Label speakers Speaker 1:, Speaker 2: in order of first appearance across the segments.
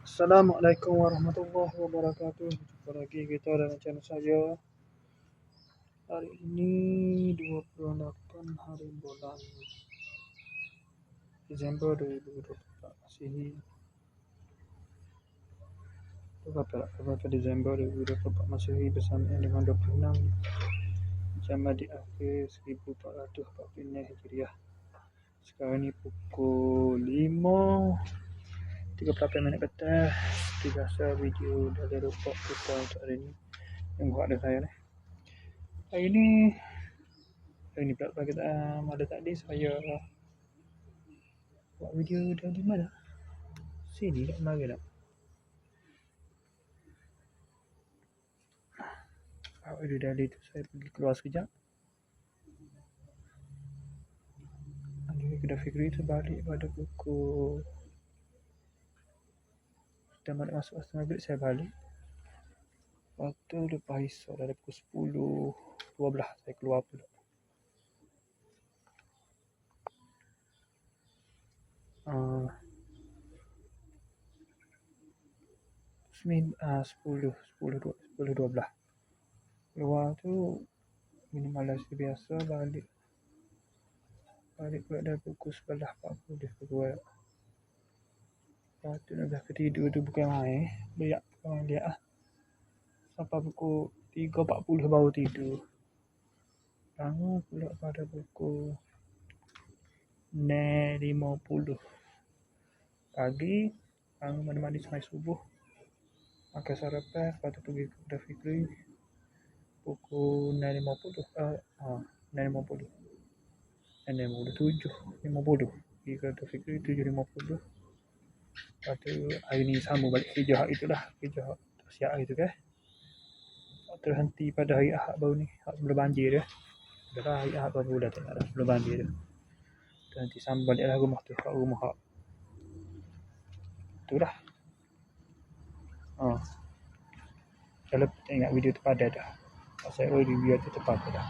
Speaker 1: Assalamualaikum warahmatullahi wabarakatuh. Jumpa lagi kita dalam channel saya. Hari ini 28 hari bulan Desember 2024 Masehi. Berapa Desember 2024 Masehi bersama dengan 26 Jamadil Akhir 1444 Hijriah. Sekarang ni pukul 5:38 petang. Seperti biasa video dari report kita untuk hari ni yang buat ada saya ni. Hari ni pula kita ada tadi saya buat video dari mana? Sini tak mari tak? Video dari tu saya pergi keluar sekejap. Kedai Fikri tu balik pada pukul dah masuk maghrib saya balik. Lepas tu lepas isyak dari pukul 10:12 saya keluar pula. 10:12 keluar tu minum malam biasa, balik pula dah pukul 11:40 keluar. Lepas tu nak dah tidur tu bukan main, lihat lah. Sampai pukul 3:40 baru tidur. Bangun pula pada pukul 6:50 pagi. Bangun mandi semai subuh, makan sarapan, lepas tu pergi ke Kedai Fikri pukul 6:50 6:50 7:50 pergi ke Kedai Fikri 7:50. Lepas tu hari ni sambung balik kerja hak itulah, kerja hak siap hari tu kan. Terhenti pada hari Ahad baru ni, hak sebelum banjir dia. Dah hari Ahad baru dah tak ada sebelum banjir dia. Terhenti sambung balik lah rumah tu, kat rumah hak tu dah. Kalau tak ingat video tu pada dah. Saya review tu tepat dah.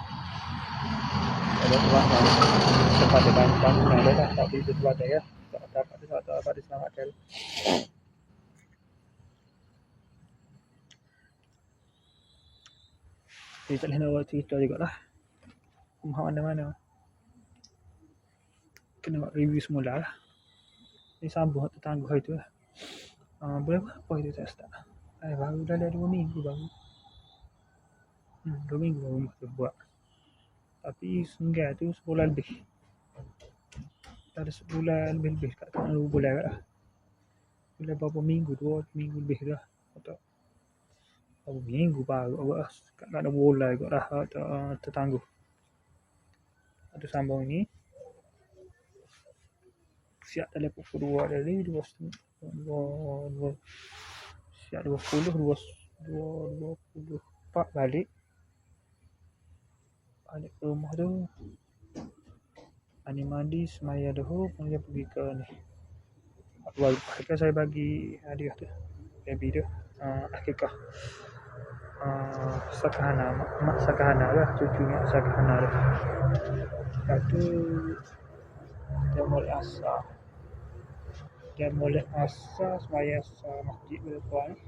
Speaker 1: Ada orang tepat dah bangunan dah, tak video tu pada ya. Tak dapat diselamatkan. Dia tak boleh nak buat cerita juga lah. Rumah mana-mana kena buat review semula lah. Ni sambung tetangga hari tu lah. Berapa itu saya start? Baru dah ada 2 minggu baru. 2 minggu baru rumah tu buat. Tapi senggal tu sebulan lebih. Dah ada sebulan lebih kat tak 2 bulan lah. Bila berapa minggu, 2 minggu lebih dah. Tak berapa minggu baru awak kat ada bulan kot dah tetangga. Ada sambung ni. Siap dalam pukul 2 dari 2 siap 2:24 balik ke rumah tu. Mandi semaya dahulu, kemudian pergi ke ni. Akikah saya bagi hadiah tu, baby tu, akikah Sakahana, mak Sakahana lah, cucunya Sakahana lah. Lepas tu dia mulai asar semaya asar masjid berapa ni.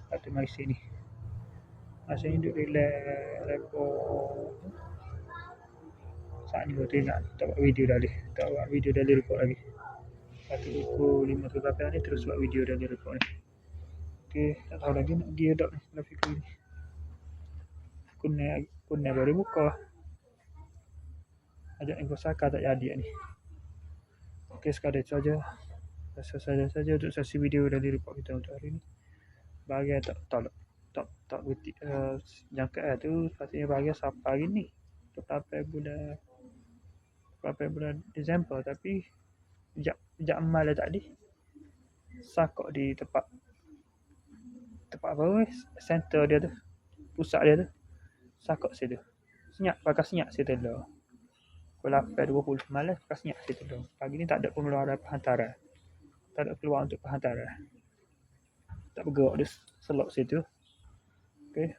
Speaker 1: Lepas tu mari sini. Masa ni duduk relax report. Saat ni betul nak tak buat video dari report lagi. Lepas tu pukul 5:38 ni terus buat video dari report ni. Okay, tak tahu lagi nak pergi adopt ni Kedai Fikri ni. Kunai baru buka. Ajak Ibu Saka tak jadi ni. Okay, sekadar itu saja. Rasa saja untuk sesi video dari report kita untuk hari ni. Bahagian tak betik jangkaan tu pastinya bahagian sampai hari ni. Sampai bulan Disember, tapi sejak malam tadi sakok di tempat apa center dia tu, pusat dia tu, sakok situ senyap, pakai senyap situ dulu. Pukul 8:20 malam pakai senyap situ dulu. Pagi ni tak ada pengeluaran perhantaran, tak ada keluar untuk perhantaran, tak bergerak dia selok situ. Okay,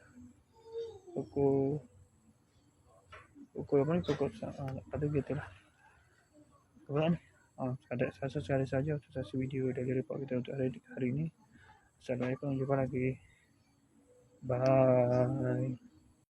Speaker 1: pukul apa ni, pukul apa tu gitulah. Berapa ni Saya sekali saja untuk sesi video dari report kita untuk hari ini. Assalamualaikum, jumpa lagi. Bye.